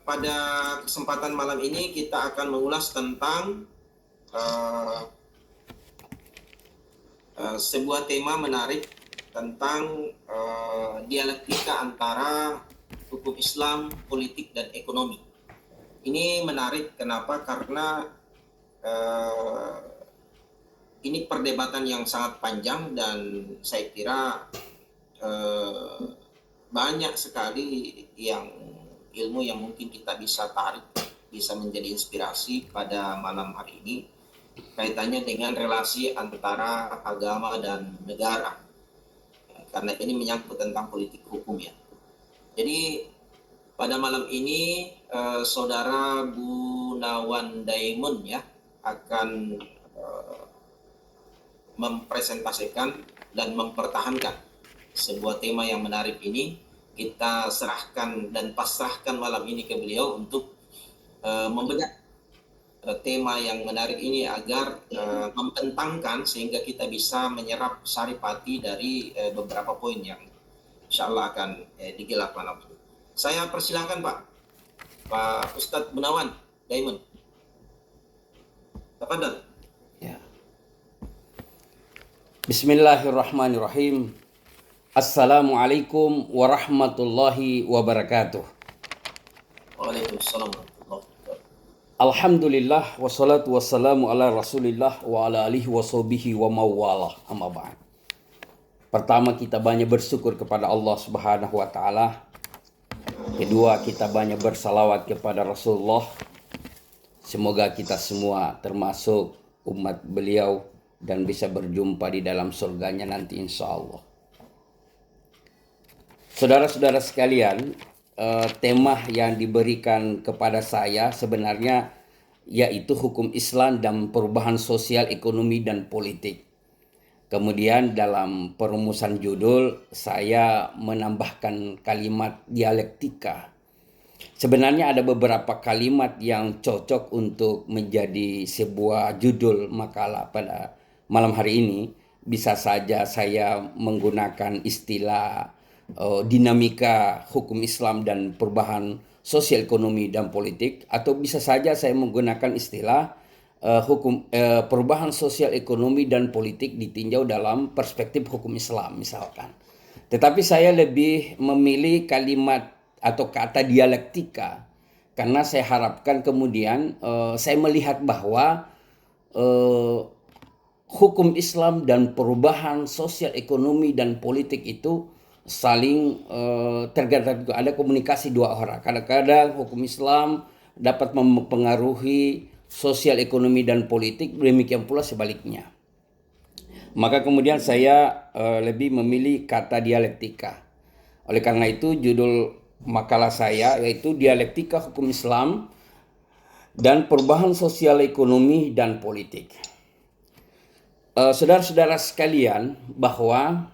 Pada kesempatan malam ini kita akan mengulas tentang sebuah tema menarik tentang dialektika antara hukum Islam, politik, dan ekonomi. Ini menarik kenapa? Karena ini perdebatan yang sangat panjang dan saya kira banyak sekali ilmu yang mungkin kita bisa tarik, bisa menjadi inspirasi pada malam hari ini kaitannya dengan relasi antara agama dan negara, karena ini menyangkut tentang politik hukum ya. Jadi pada malam ini saudara Gunawan Diamond ya akan mempresentasikan dan mempertahankan sebuah tema yang menarik ini. Kita serahkan dan pasrahkan malam ini ke beliau untuk membedah tema yang menarik ini agar membentangkan sehingga kita bisa menyerap saripati dari beberapa poin yang insya Allah akan digelar malam ini. Saya persilahkan Pak Ustadz Gunawan Diamond. Tafadhal. Ya. Bismillahirrahmanirrahim. Assalamualaikum warahmatullahi wabarakatuh. Waalaikumsalam warahmatullahi wabarakatuh. Alhamdulillah wassalatu wassalamu ala rasulillah wa ala alihi wa sahbihi wa mawalah amma ba'd. Pertama, kita banyak bersyukur kepada Allah Subhanahu wa taala. Kedua, kita banyak bersalawat kepada Rasulullah. Semoga kita semua termasuk umat beliau dan bisa berjumpa di dalam surganya nanti insya Allah. Saudara-saudara sekalian, tema yang diberikan kepada saya sebenarnya yaitu hukum Islam dan perubahan sosial, ekonomi, dan politik. Kemudian dalam perumusan judul saya menambahkan kalimat dialektika. Sebenarnya ada beberapa kalimat yang cocok untuk menjadi sebuah judul makalah pada malam hari ini. Bisa saja saya menggunakan istilah dinamika hukum Islam dan perubahan sosial, ekonomi, dan politik, atau bisa saja saya menggunakan istilah perubahan sosial, ekonomi, dan politik ditinjau dalam perspektif hukum Islam misalkan. Tetapi saya lebih memilih kalimat atau kata dialektika karena saya harapkan kemudian saya melihat bahwa hukum Islam dan perubahan sosial, ekonomi, dan politik itu saling tergantung, ada komunikasi dua orang. Kadang-kadang hukum Islam dapat mempengaruhi sosial, ekonomi, dan politik, demikian pula sebaliknya. Maka kemudian saya lebih memilih kata dialektika. Oleh karena itu judul makalah saya yaitu dialektika hukum Islam dan perubahan sosial, ekonomi, dan politik. Saudara-saudara sekalian, bahwa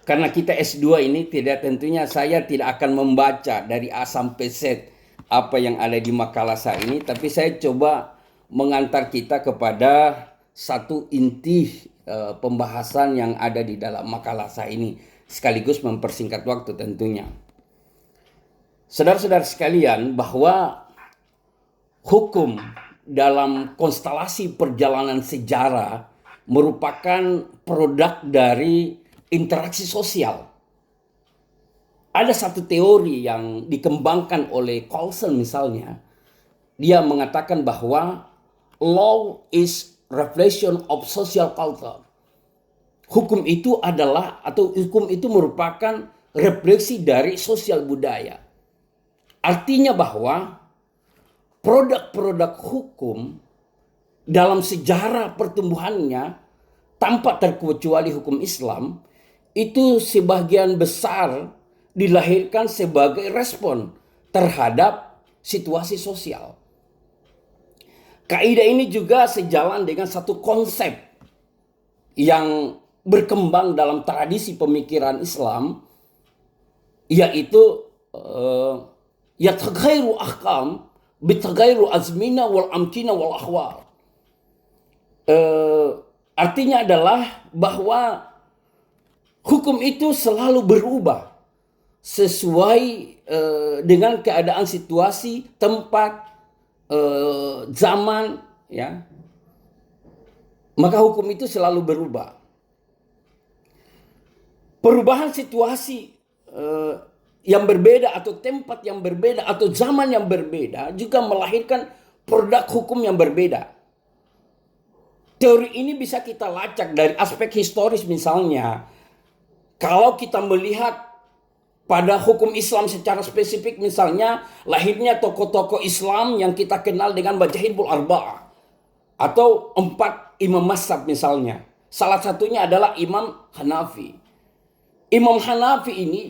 karena kita S2 ini tentunya saya tidak akan membaca dari A sampai Z apa yang ada di makalah saya ini, tapi saya coba mengantar kita kepada satu inti pembahasan yang ada di dalam makalah saya ini, sekaligus mempersingkat waktu tentunya. Saudara-saudara sekalian, bahwa hukum dalam konstelasi perjalanan sejarah merupakan produk dari interaksi sosial. Ada satu teori yang dikembangkan oleh Coulson misalnya. Dia mengatakan bahwa law is reflection of social culture. Hukum itu adalah, atau hukum itu merupakan refleksi dari sosial budaya. Artinya bahwa produk-produk hukum dalam sejarah pertumbuhannya tanpa terkecuali hukum Islam itu sebagian besar dilahirkan sebagai respon terhadap situasi sosial. Kaidah ini juga sejalan dengan satu konsep yang berkembang dalam tradisi pemikiran Islam, yaitu yataghayyaru ahkam bitaghayyuru azmina wal amkina wal ahwal. Artinya adalah bahwa hukum itu selalu berubah sesuai dengan keadaan situasi, tempat, zaman, ya. Maka hukum itu selalu berubah. Perubahan situasi yang berbeda atau tempat yang berbeda atau zaman yang berbeda juga melahirkan produk hukum yang berbeda. Teori ini bisa kita lacak dari aspek historis misalnya. Kalau kita melihat pada hukum Islam secara spesifik misalnya lahirnya tokoh-tokoh Islam yang kita kenal dengan Madzhabul Arba'ah atau 4 imam mazhab misalnya. Salah satunya adalah Imam Hanafi. Imam Hanafi ini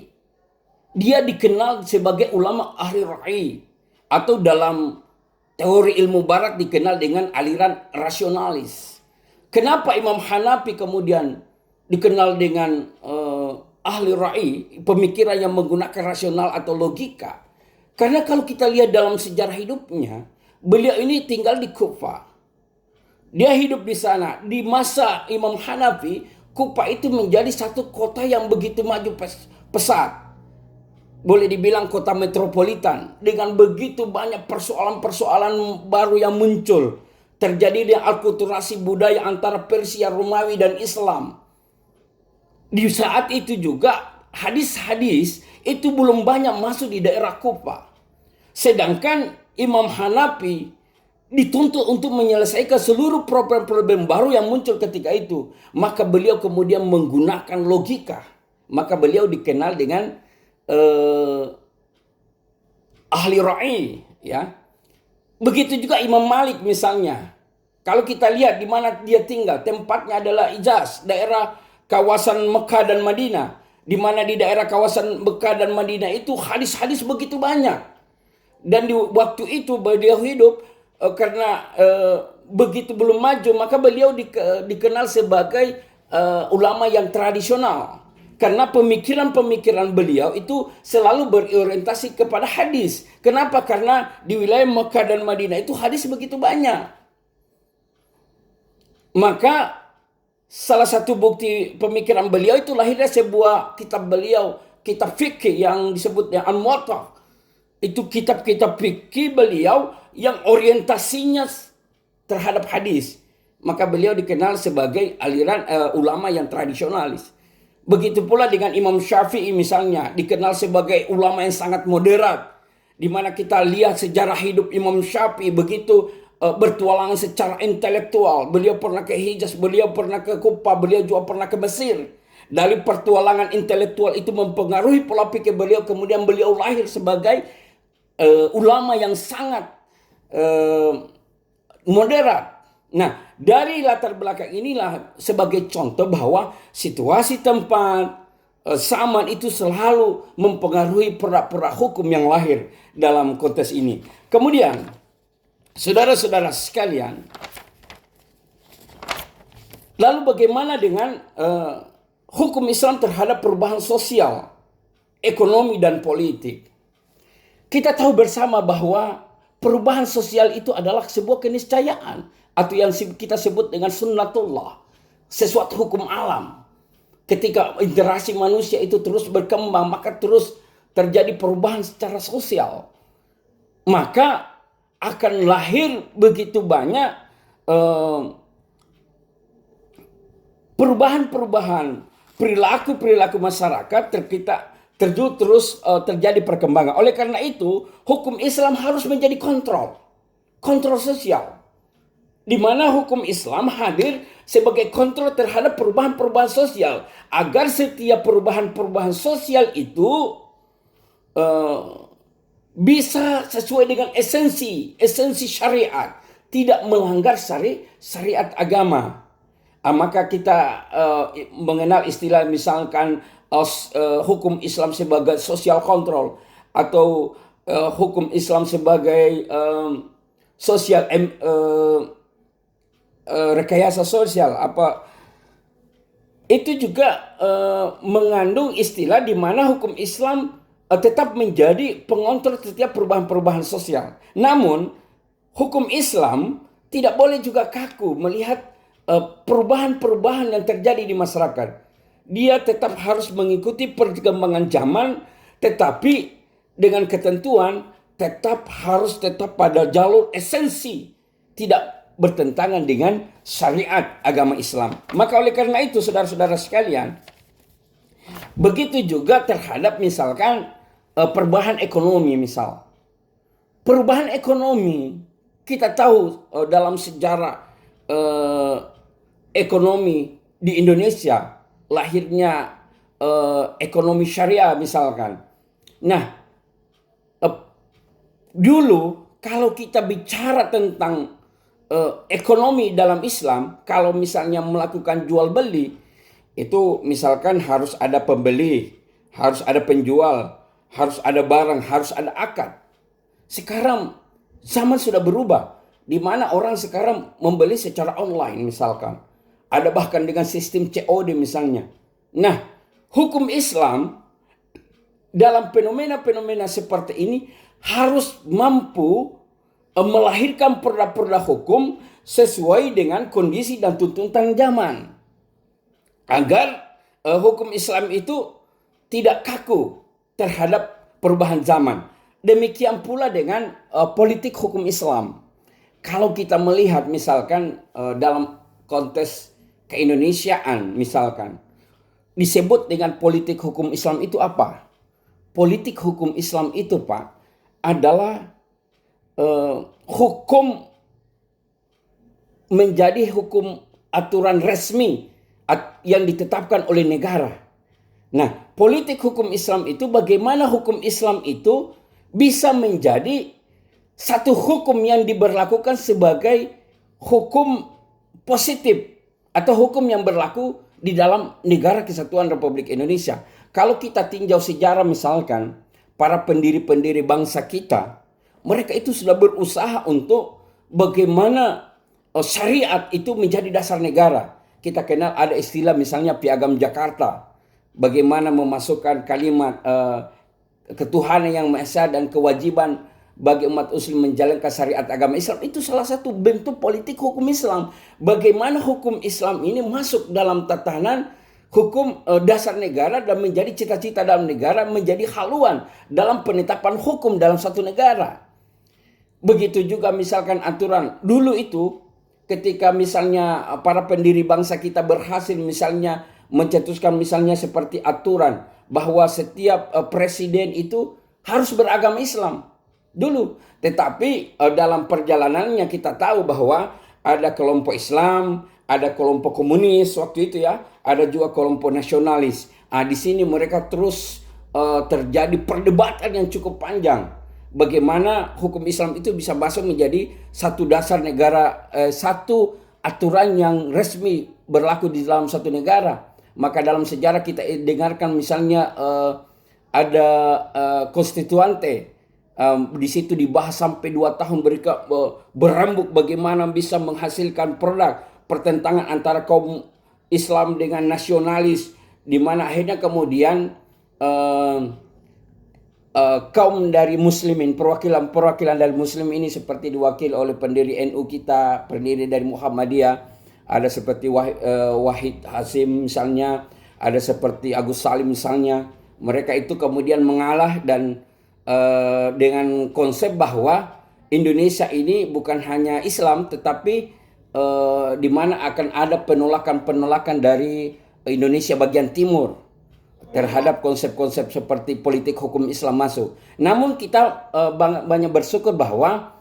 dia dikenal sebagai ulama ahli ra'i atau dalam teori ilmu barat dikenal dengan aliran rasionalis. Kenapa Imam Hanafi kemudian dikenal dengan ahli ra'i, pemikiran yang menggunakan rasional atau logika? Karena kalau kita lihat dalam sejarah hidupnya, beliau ini tinggal di Kufah. Dia hidup di sana. Di masa Imam Hanafi, Kufah itu menjadi satu kota yang begitu maju pesat. Boleh dibilang kota metropolitan. Dengan begitu banyak persoalan-persoalan baru yang muncul. Terjadi di akulturasi budaya antara Persia, Romawi, dan Islam. Di saat itu juga hadis-hadis itu belum banyak masuk di daerah Kufah. Sedangkan Imam Hanafi dituntut untuk menyelesaikan seluruh problem-problem baru yang muncul ketika itu. Maka beliau kemudian menggunakan logika. Maka beliau dikenal dengan ahli ra'i, ya. Begitu juga Imam Malik misalnya. Kalau kita lihat di mana dia tinggal, tempatnya adalah Hijaz, daerah kawasan Mekah dan Madinah. Di mana di daerah kawasan Mekah dan Madinah itu hadis-hadis begitu banyak. Dan di waktu itu beliau hidup karena begitu belum maju, maka beliau dikenal sebagai ulama yang tradisional. Karena pemikiran-pemikiran beliau itu selalu berorientasi kepada hadis. Kenapa? Karena di wilayah Mekah dan Madinah itu hadis begitu banyak. Maka salah satu bukti pemikiran beliau itu lahirnya sebuah kitab beliau, kitab fikih yang disebutnya Al-Muwatta. Itu kitab-kitab fikih beliau yang orientasinya terhadap hadis. Maka beliau dikenal sebagai aliran ulama yang tradisionalis. Begitu pula dengan Imam Syafi'i misalnya, dikenal sebagai ulama yang sangat moderat. Di mana kita lihat sejarah hidup Imam Syafi'i begitu bertualangan secara intelektual. Beliau pernah ke Hijaz, beliau pernah ke Kufah, beliau juga pernah ke Mesir. Dari pertualangan intelektual itu mempengaruhi pola pikir beliau, kemudian beliau lahir sebagai ulama yang sangat moderat. Nah, dari latar belakang inilah sebagai contoh bahwa situasi tempat, zaman itu selalu mempengaruhi produk-produk hukum yang lahir dalam konteks ini. Kemudian, saudara-saudara sekalian, lalu bagaimana dengan hukum Islam terhadap perubahan sosial, ekonomi, dan politik? Kita tahu bersama bahwa perubahan sosial itu adalah sebuah keniscayaan atau yang kita sebut dengan sunnatullah, sesuatu hukum alam. Ketika interaksi manusia itu terus berkembang, maka terus terjadi perubahan secara sosial. Maka akan lahir begitu banyak perubahan-perubahan perilaku-perilaku masyarakat terus terjadi perkembangan. Oleh karena itu, hukum Islam harus menjadi kontrol sosial. Di mana hukum Islam hadir sebagai kontrol terhadap perubahan-perubahan sosial. Agar setiap perubahan-perubahan sosial itu bisa sesuai dengan esensi syariat. Tidak melanggar syariat agama. Maka kita mengenal istilah misalkan hukum Islam sebagai social control. Atau hukum Islam sebagai sosial rekayasa sosial, itu juga mengandung istilah di mana hukum Islam tetap menjadi pengontrol setiap perubahan-perubahan sosial. Namun hukum Islam tidak boleh juga kaku melihat perubahan-perubahan yang terjadi di masyarakat. Dia tetap harus mengikuti perkembangan zaman, tetapi dengan ketentuan tetap pada jalur esensi, tidak bertentangan dengan syariat agama Islam. Maka oleh karena itu saudara-saudara sekalian, begitu juga terhadap misalkan perubahan ekonomi misal. Perubahan ekonomi, kita tahu dalam sejarah ekonomi di Indonesia, lahirnya ekonomi syariah misalkan. Nah, dulu kalau kita bicara tentang ekonomi dalam Islam, kalau misalnya melakukan jual beli, itu misalkan harus ada pembeli, harus ada penjual, harus ada barang, harus ada akad. Sekarang zaman sudah berubah, di mana orang sekarang membeli secara online misalkan. Ada bahkan dengan sistem COD misalnya. Nah, hukum Islam dalam fenomena-fenomena seperti ini harus mampu melahirkan perda-perda hukum sesuai dengan kondisi dan tuntutan zaman. Agar hukum Islam itu tidak kaku terhadap perubahan zaman. Demikian pula dengan politik hukum Islam. Kalau kita melihat misalkan dalam konteks keindonesiaan misalkan, disebut dengan politik hukum Islam itu apa? Politik hukum Islam itu, Pak, adalah hukum menjadi hukum aturan resmi yang ditetapkan oleh negara. Nah, politik hukum Islam itu bagaimana hukum Islam itu bisa menjadi satu hukum yang diberlakukan sebagai hukum positif atau hukum yang berlaku di dalam negara kesatuan Republik Indonesia. Kalau kita tinjau sejarah misalkan, para pendiri-pendiri bangsa kita, mereka itu sudah berusaha untuk bagaimana syariat itu menjadi dasar negara. Kita kenal ada istilah misalnya Piagam Jakarta. Bagaimana memasukkan kalimat ketuhanan yang Maha Esa dan kewajiban bagi umat muslim menjalankan syariat agama Islam. Itu salah satu bentuk politik hukum Islam. Bagaimana hukum Islam ini masuk dalam tatanan hukum dasar negara dan menjadi cita-cita dalam negara, menjadi haluan dalam penetapan hukum dalam satu negara. Begitu juga misalkan aturan dulu itu ketika misalnya para pendiri bangsa kita berhasil misalnya mencetuskan misalnya seperti aturan bahwa setiap presiden itu harus beragama Islam dulu. Tetapi dalam perjalanannya kita tahu bahwa ada kelompok Islam, ada kelompok komunis waktu itu ya, ada juga kelompok nasionalis. Di sini mereka terus terjadi perdebatan yang cukup panjang. Bagaimana hukum Islam itu bisa masuk menjadi satu dasar negara, satu aturan yang resmi berlaku di dalam satu negara. Maka dalam sejarah kita dengarkan misalnya ada konstituante, di situ dibahas sampai 2 tahun mereka berembuk bagaimana bisa menghasilkan produk pertentangan antara kaum Islam dengan nasionalis, di mana akhirnya kemudian kaum dari muslimin, perwakilan dari muslim ini seperti diwakili oleh pendiri NU kita, pendiri dari Muhammadiyah, ada seperti Wahid Hasim misalnya, ada seperti Agus Salim misalnya. Mereka itu kemudian mengalah dan dengan konsep bahwa Indonesia ini bukan hanya Islam tetapi di mana akan ada penolakan dari Indonesia bagian timur terhadap konsep-konsep seperti politik hukum Islam masuk. Namun kita banyak bersyukur bahwa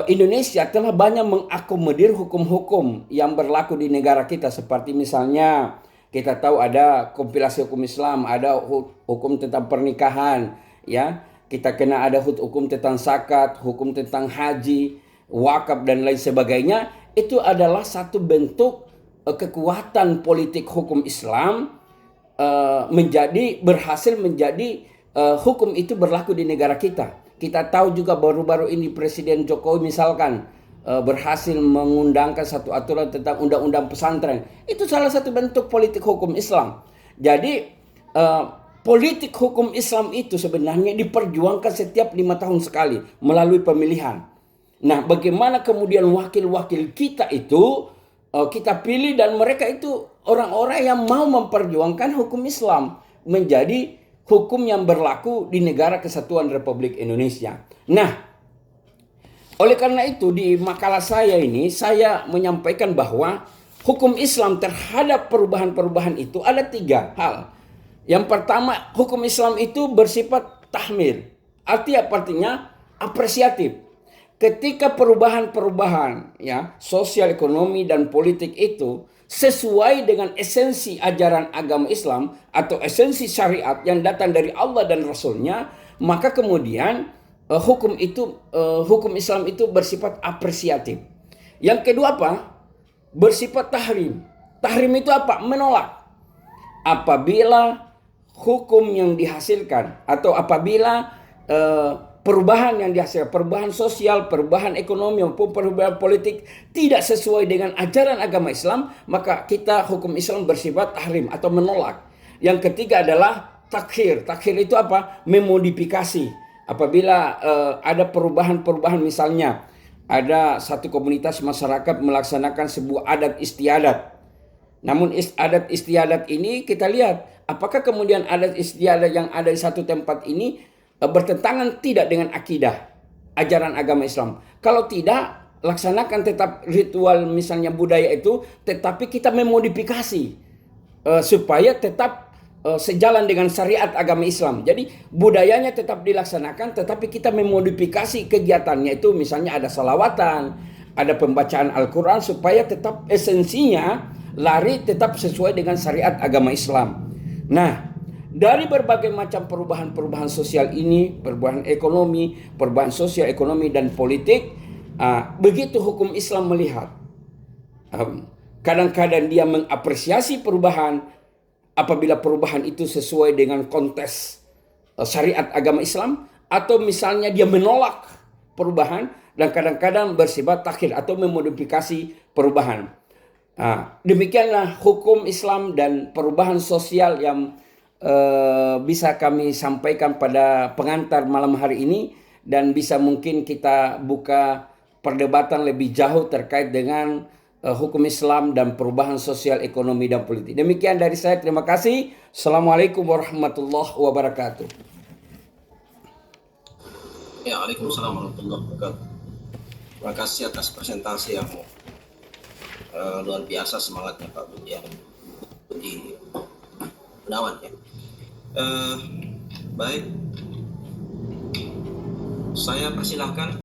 Indonesia telah banyak mengakomodir hukum-hukum yang berlaku di negara kita. Seperti misalnya kita tahu ada kompilasi hukum Islam, ada hukum tentang pernikahan, ya. Kita kena ada hukum tentang zakat, hukum tentang haji, wakaf dan lain sebagainya. Itu adalah satu bentuk kekuatan politik hukum Islam berhasil menjadi hukum itu berlaku di negara kita. Kita tahu juga baru-baru ini Presiden Jokowi misalkan berhasil mengundangkan satu aturan tentang undang-undang pesantren. Itu salah satu bentuk politik hukum Islam. Jadi politik hukum Islam itu sebenarnya diperjuangkan setiap 5 tahun sekali melalui pemilihan. Nah, bagaimana kemudian wakil-wakil kita itu kita pilih dan mereka itu orang-orang yang mau memperjuangkan hukum Islam menjadi hukum yang berlaku di negara kesatuan Republik Indonesia. Nah, oleh karena itu di makalah saya ini saya menyampaikan bahwa hukum Islam terhadap perubahan-perubahan itu ada 3 hal. Yang pertama, hukum Islam itu bersifat tahmir. Artinya apresiatif. Ketika perubahan-perubahan ya sosial, ekonomi dan politik itu sesuai dengan esensi ajaran agama Islam atau esensi syariat yang datang dari Allah dan Rasulnya, maka kemudian hukum Islam itu bersifat apresiatif. Yang kedua apa? Bersifat tahrim. Tahrim itu apa? Menolak. Apabila hukum yang dihasilkan atau apabila perubahan yang dihasilkan, perubahan sosial, perubahan ekonomi maupun perubahan politik tidak sesuai dengan ajaran agama Islam, maka kita hukum Islam bersifat tahrim atau menolak. Yang ketiga adalah takhir. Takhir itu apa? Memodifikasi. Apabila ada perubahan-perubahan, misalnya ada satu komunitas masyarakat melaksanakan sebuah adat istiadat. Namun adat istiadat ini kita lihat apakah kemudian adat istiadat yang ada di satu tempat ini bertentangan tidak dengan akidah ajaran agama Islam. Kalau tidak, laksanakan tetap ritual misalnya budaya itu, tetapi kita memodifikasi supaya tetap sejalan dengan syariat agama Islam. Jadi budayanya tetap dilaksanakan, tetapi kita memodifikasi kegiatannya itu, misalnya ada salawatan, ada pembacaan Al-Quran, supaya tetap esensinya lari tetap sesuai dengan syariat agama Islam. Nah, dari berbagai macam perubahan-perubahan sosial ini, perubahan ekonomi, perubahan sosial, ekonomi dan politik, begitu hukum Islam melihat, kadang-kadang dia mengapresiasi perubahan apabila perubahan itu sesuai dengan konteks syariat agama Islam, atau misalnya dia menolak perubahan dan kadang-kadang bersifat takhir atau memodifikasi perubahan. Demikianlah hukum Islam dan perubahan sosial yang bisa kami sampaikan pada pengantar malam hari ini, dan bisa mungkin kita buka perdebatan lebih jauh terkait dengan hukum Islam dan perubahan sosial, ekonomi dan politik. Demikian dari saya, terima kasih. Assalamualaikum warahmatullahi wabarakatuh. Ya, Waalaikumsalam warahmatullahi wabarakatuh. Terima kasih atas presentasi yang luar biasa, semangatnya Pak Budi Gunawan ya. Baik, saya persilahkan